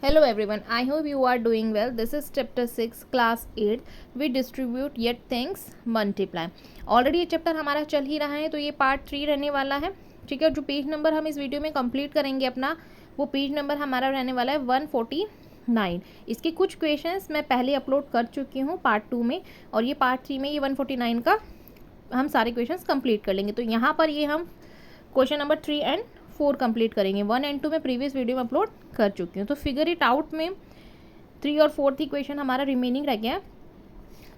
Hello everyone, I hope you are doing well. This is chapter 6 class 8. We distribute yet things multiply. Already ये chapter हमारा चल ही रहा है, तो ये पार्ट 3 रहने वाला है. ठीक है. जो पेज नंबर हम इस वीडियो में कंप्लीट करेंगे अपना, वो पेज नंबर हमारा रहने वाला है 149. इसके कुछ क्वेश्चंस मैं पहले अपलोड कर चुकी हूँ पार्ट 2 में, और ये पार्ट 3 में ये 149 का हम सारे क्वेश्चंस कंप्लीट कर लेंगे. तो यहाँ पर ये हम क्वेश्चन नंबर 3 एंड 4 कंप्लीट करेंगे. 1 एंड 2 में प्रीवियस वीडियो में अपलोड कर चुकी हूँ. तो फिगर इट आउट में 3 और 4 ही क्वेश्चन हमारा रिमेनिंग रह गया.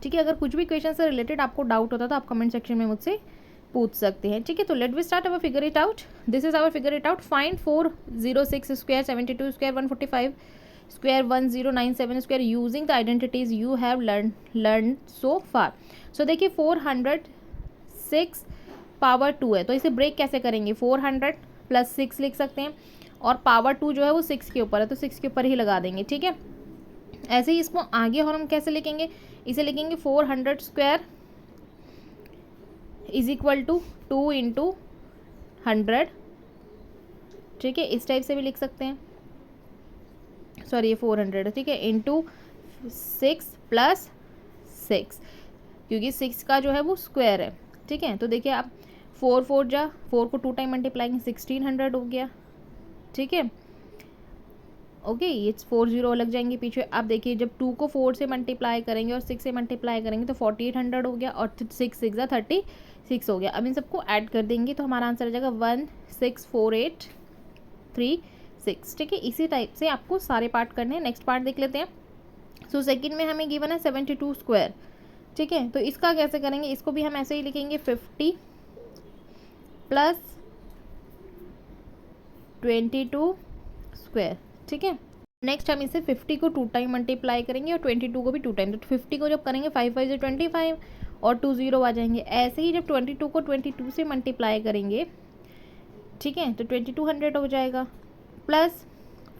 ठीक है. अगर कुछ भी क्वेश्चन से रिलेटेड आपको डाउट होता तो आप कमेंट सेक्शन में मुझसे पूछ सकते हैं. ठीक है. तो let we start our figure it out. This is our figure it out. Find 406 square 72 square 145 square 1097 square using the identities you have learn so far. So देखिए 406 पावर 2 है, तो इसे ब्रेक कैसे करेंगे. 400 प्लस 6 लिख सकते हैं, और पावर 2 जो है वो 6 के ऊपर है, तो 6 के ऊपर ही लगा देंगे. ठीक है. ऐसे ही इसको आगे और हम कैसे लिखेंगे, इसे लिखेंगे 400 square is equal to 2 into 100. ठीक है. इस टाइप से भी लिख सकते हैं. सॉरी, ये 400 ठीक है, इंटू 6 प्लस 6, क्योंकि 6 का जो है वो स्क्वायर है. ठीक है. तो देखिए आप 4 को 2 टाइम मल्टीप्लाई 1600 हो गया. ठीक है. ओके. ये 4 0 लग जाएंगे पीछे. आप देखिए जब 2 को 4 से मल्टीप्लाई करेंगे और 6 से मल्टीप्लाई करेंगे तो 4800 हो गया, और 6 6 36 हो गया. अब इन सबको ऐड कर देंगे तो हमारा आंसर आ जाएगा 1648336. ठीक है. इसी टाइप से आपको सारे पार्ट करने हैं. नेक्स्ट पार्ट देख लेते हैं. सो सेकंड में हमें गिवन है 72 स्क्वायर. ठीक है. तो इसका कैसे करेंगे, इसको भी हम ऐसे ही लिखेंगे 50 प्लस 22 स्क्वायर. ठीक है. नेक्स्ट हम इसे 50 को 2 टाइम मल्टीप्लाई करेंगे और 22 को भी 2 टाइम. तो 50 को जब करेंगे 5 5 से 25 और 2 0 आ जाएंगे. ऐसे ही जब 22 को 22 से मल्टीप्लाई करेंगे, ठीक है, तो 2200 हो जाएगा, प्लस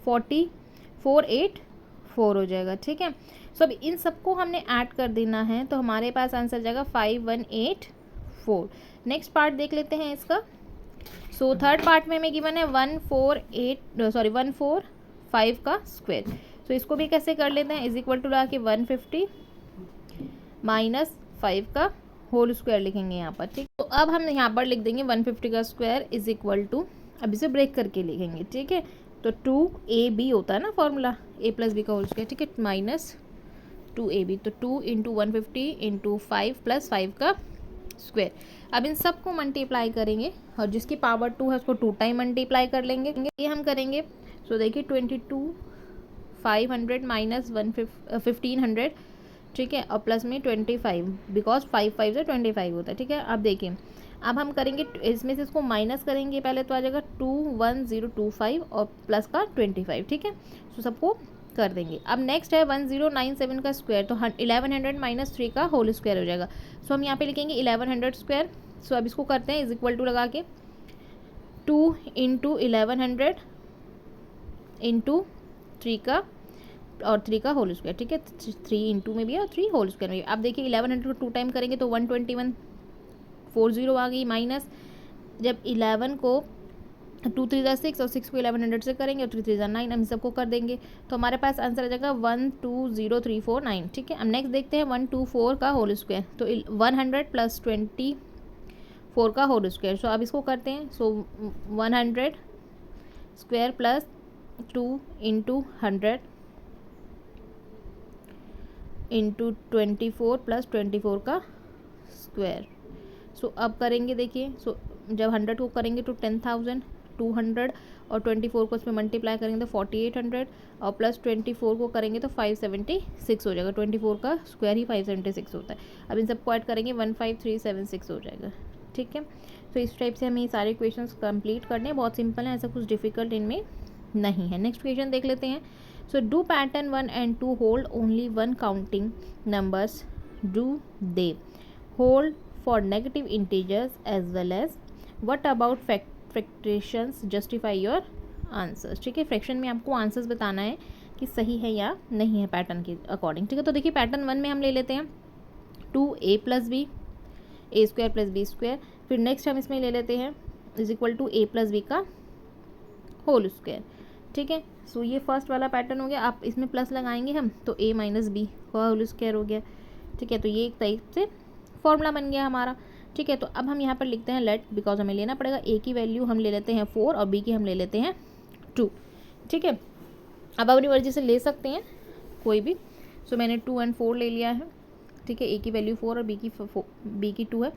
484 हो जाएगा. ठीक है. सो अब इन सबको हमने ऐड कर देना है, तो हमारे पास आंसर जाएगा 5184. नेक्स्ट पार्ट देख लेते हैं इसका. सो थर्ड पार्ट में हमें गिवन है 145 का स्क्वायर. सो इसको भी कैसे कर लेते हैं, इज इक्वल टू लगा के 150 माइनस 5 का होल स्क्वायर लिखेंगे यहाँ पर. ठीक. तो अब हम यहाँ पर लिख देंगे 150 का स्क्वायर इज इक्वल टू, अब इसे ब्रेक करके लिखेंगे. ठीक है. तो 2ab होता है ना फॉर्मूला, a प्लस बी का होल स्क्वायर. ठीक है. माइनस 2ab, तो 2 इंटू 150 इंटू 5 प्लस 5 का स्क्वायर. अब इन सब को मल्टीप्लाई करेंगे, और जिसकी पावर 2 है उसको 2 टाइम मल्टीप्लाई कर लेंगे. ये हम करेंगे. सो देखिए 500 माइनस 1500. ठीक है. और प्लस में 25, बिकॉज 5 5 से 25 होता है. ठीक है. अब देखिए अब हम करेंगे, इसमें से इसको माइनस करेंगे पहले, तो आ जाएगा 21025 और प्लस का 25. ठीक है. सो सबको कर देंगे. अब नेक्स्ट है 1097 का स्क्वायर, तो 1100 माइनस 3 का होल स्क्वायर हो जाएगा. सो हम यहाँ पे लिखेंगे 1100 स्क्वायर. सो अब इसको करते हैं इज इक्वल टू लगा के 2 इंटू 1100 इंटू 3 का और 3 का होल स्क्वायर. ठीक है. 3 इंटू में भी है और 3 होल स्क्वायर में भी. अब देखिए 1100 को 2 टाइम करेंगे तो 12140 आ गई, माइनस जब 11 को 2 3 6 और 6 को 1100 से करेंगे और 3 3 9, हम सबको कर देंगे तो हमारे पास आंसर आ जाएगा 120349. ठीक है. अब नेक्स्ट देखते हैं 124 का होल स्क्वायर, तो 100 प्लस 24 का होल स्क्वायर. सो अब इसको करते हैं. सो 100 square plus 2 into 100 into 24 plus 24 का स्क्वायर. सो अब करेंगे देखिए. सो जब 100 को करेंगे तो 10,000, 200 और 24 को उसमें मल्टीप्लाई करेंगे तो 4800, और प्लस 24 को करेंगे तो 576 हो जाएगा. 24 का स्क्वायर ही 576 होता है. अब इन सबको ऐड करेंगे 15376 हो जाएगा. ठीक है. तो इस टाइप से हमें ये सारे क्वेश्चंस कंप्लीट करने हैं. बहुत सिंपल है, ऐसा कुछ डिफिकल्ट इनमें नहीं है. नेक्स्ट क्वेश्चन देख लेते हैं. So do pattern 1 and 2 hold only 1 counting numbers, do they hold for negative integers as well as, what about fractions, justify your answers. ठीक है. फ्रैक्शन में आपको आंसर्स बताना है कि सही है या नहीं है पैटर्न के अकॉर्डिंग. ठीक है. तो देखिए पैटर्न 1 में हम ले लेते हैं 2a plus b, a square plus b square. फिर नेक्स्ट हम इसमें ले लेते हैं is equal to a plus b का होल स्क्वायर. ठीक है. सो ये फर्स्ट वाला पैटर्न हो गया। आप इसमें प्लस लगाएंगे हम तो a माइनस बी का होल स्क्वायर हो गया, ठीक है। तो ये एक टाइप से फॉर्मूला बन गया हमारा, ठीक है। तो अब हम यहाँ पर लिखते हैं लेट, बिकॉज हमें लेना पड़ेगा a की वैल्यू हम ले लेते हैं 4 और b की हम ले लेते हैं 2, ठीक है। अब अपनी मर्जी से ले सकते हैं कोई भी। सो मैंने 2 और 4 ले लिया है, ठीक है। a की वैल्यू 4 और b की 2 है।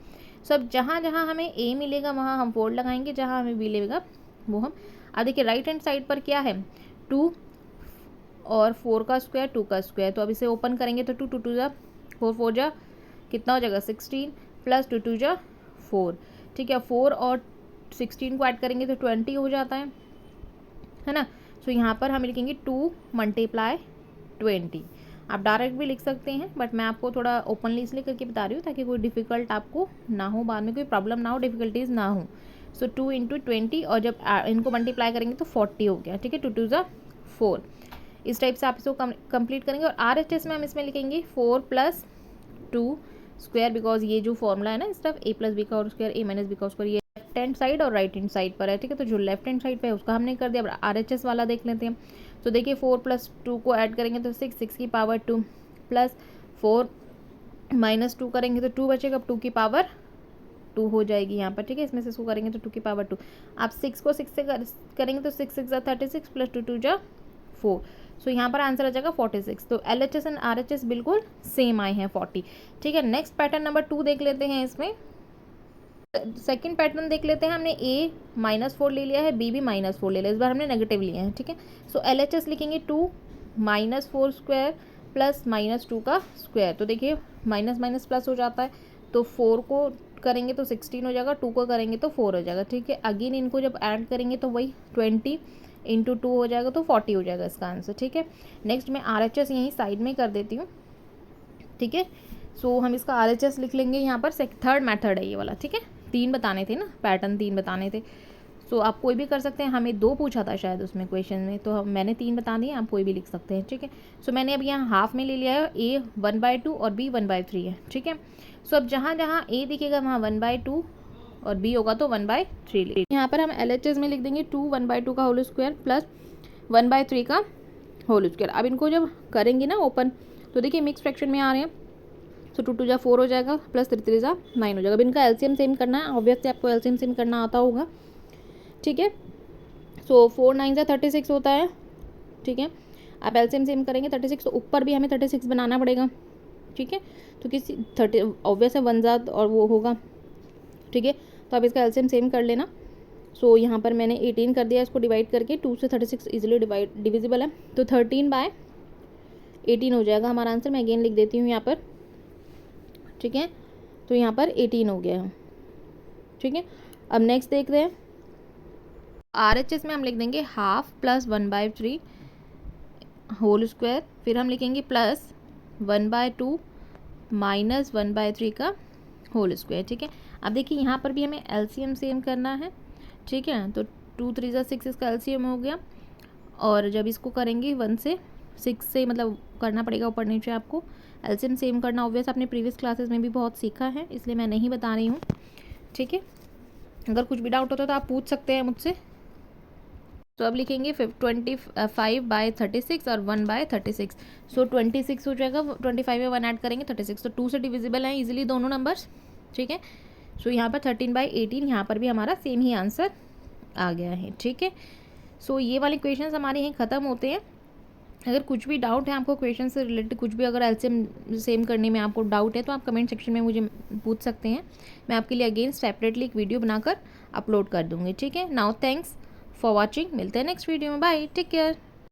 सो अब जहाँ जहाँ हमें a मिलेगा वहाँ हम 4 लगाएंगे, जहाँ हमें b मिलेगा वो हम। अब देखिए राइट हैंड साइड पर क्या है, 2 और 4 का स्क्वायर 2 का स्क्वायर। तो अब इसे ओपन करेंगे तो 2 2 2 जा 4 4 जा कितना हो जाएगा 16 प्लस 2 2 जा 4, ठीक है। 4 और 16 को ऐड करेंगे तो 20 हो जाता है ना। सो यहाँ पर हम लिखेंगे 2 मल्टीप्लाई 20। आप डायरेक्ट भी लिख सकते हैं, बट मैं आपको थोड़ा ओपनली इसलिए करके बता रही हूँ ताकि कोई डिफ़िकल्ट आपको ना हो, बाद में कोई प्रॉब्लम ना हो, डिफ़िकल्टीज ना हो। सो 2 इंटू 20 और जब इनको मल्टीप्लाई करेंगे तो 40 हो गया, ठीक है। 2 2 जा 4, इस टाइप से आप इसको कंप्लीट करेंगे। और RHS में हम इसमें लिखेंगे 4 प्लस 2 स्क्वायर, बिकॉज ये जो फॉर्मूला है ना इस तरफ a प्लस बी का और स्क्वायर a माइनस बी का स्क्वायर, ये लेफ्ट हैंड साइड और राइट हैंड साइड पर है, ठीक है। तो जो लेफ्ट हैंड साइड पे है उसका हमने कर दिया। अब RHS वाला देख लेते हैं। तो देखिए 4 प्लस 2 को ऐड करेंगे तो 6, 6 की पावर 2 प्लस 4 माइनस 2 करेंगे तो 2 बचेगा, 2 की पावर 2 हो जाएगी यहाँ पर, ठीक है। इसमें से इसको करेंगे तो 2 की पावर 2। आप 6 को 6 से करेंगे तो 6 6 36 प्लस 2 2 जा 4। सो यहाँ पर आंसर आ जाएगा 46। तो LHS एंड RHS बिल्कुल सेम आए हैं 40, ठीक है। नेक्स्ट पैटर्न नंबर 2 देख लेते हैं। इसमें सेकंड पैटर्न देख लेते हैं। हमने a -4 ले लिया है, b भी -4 ले लिया, इस बार हमने नेगेटिव लिया है, ठीक है। सो LHS लिखेंगे 2 -4 स्क्वायर प्लस -2 का स्क्वायर। तो देखिए माइनस माइनस प्लस हो जाता है, तो 4 को करेंगे तो 16 हो जाएगा, 2 को करेंगे तो 4 हो जाएगा, ठीक है। अगेन इनको जब ऐड करेंगे तो वही 20 इंटू 2 हो जाएगा तो 40 हो जाएगा इसका आंसर, ठीक है। नेक्स्ट मैं RHS यहीं साइड में कर देती हूँ, ठीक है। सो हम इसका RHS लिख लेंगे यहाँ पर। थर्ड मेथड है ये वाला, ठीक है। 3 बताने थे ना, पैटर्न 3 बताने थे। सो आप कोई भी कर सकते हैं, हमें 2 पूछा था शायद उसमें क्वेश्चन में, तो मैंने 3 बता दिए, आप कोई भी लिख सकते हैं, ठीक है। सो मैंने अब यहाँ हाफ में ले लिया है, a 1/2 और b 1/3 है, ठीक है। सो अब जहाँ जहाँ a दिखेगा वहाँ 1/2 और b होगा तो 1/3। यहाँ पर हम LHS में लिख देंगे 2 1/2 का होल स्क्वायर प्लस 1/3 का होल स्क्वायर। अब इनको जब करेंगे ना ओपन तो देखिए मिक्स फ्रैक्शन में आ रहे हैं। सो 2 2 जा 4 हो जाएगा प्लस 3 3 जा 9 हो जाएगा। अब इनका LCM सेम करना है, ऑब्वियसली आपको LCM सेम करना आता होगा, ठीक है। सो 4 9 जा 36 होता है, ठीक है। आप LCM सेम करेंगे 36, तो ऊपर भी हमें 36 बनाना पड़ेगा, ठीक है। तो किसी 30 ऑब्वियस है 1 जात और वो होगा, ठीक है। तो आप इसका LCM सेम कर लेना। सो यहाँ पर मैंने 18 कर दिया, इसको डिवाइड करके 2 से 36 इजीली डिविजिबल है, तो 13/18 हो जाएगा हमारा आंसर। मैं अगेन लिख देती हूँ यहाँ पर, ठीक है। तो यहाँ पर 18 हो गया है, ठीक है। अब नेक्स्ट देखते हैं। RHS में हम लिख देंगे हाफ प्लस 1/3 होल स्क्वायर, फिर हम लिखेंगे प्लस 1/2 माइनस 1/3 का होल स्क्वायर, ठीक है। अब देखिए यहाँ पर भी हमें LCM सेम करना है, ठीक है। तो 2 3 जा 6 इसका LCM हो गया, और जब इसको करेंगे 1 से 6 से मतलब करना पड़ेगा ऊपर नीचे आपको LCM सेम करना। ऑब्वियस आपने प्रीवियस क्लासेस में भी बहुत सीखा है, इसलिए मैं नहीं बता रही हूँ, ठीक है। अगर कुछ भी डाउट होता है तो आप पूछ सकते हैं मुझसे। तो अब लिखेंगे 25/36 और 1/36। सो 26 हो जाएगा, 25 में 1 ऐड करेंगे 36, तो 2 से डिविजिबल हैं इजीली दोनों नंबर्स, ठीक है। सो यहाँ पर 13/18, यहाँ पर भी हमारा सेम ही आंसर आ गया है, ठीक है। सो ये वाले क्वेश्चंस हमारे यहाँ ख़त्म होते हैं। अगर कुछ भी डाउट है आपको क्वेश्चन से रिलेटेड, कुछ भी अगर LCM सेम करने में आपको डाउट है तो आप कमेंट सेक्शन में मुझे पूछ सकते हैं। मैं आपके लिए अगेन सेपरेटली एक वीडियो बनाकर अपलोड कर दूँगी, ठीक है। नाउ थैंक्स फॉर वॉचिंग, मिलते हैं नेक्स्ट वीडियो में, बाय, टेक केयर।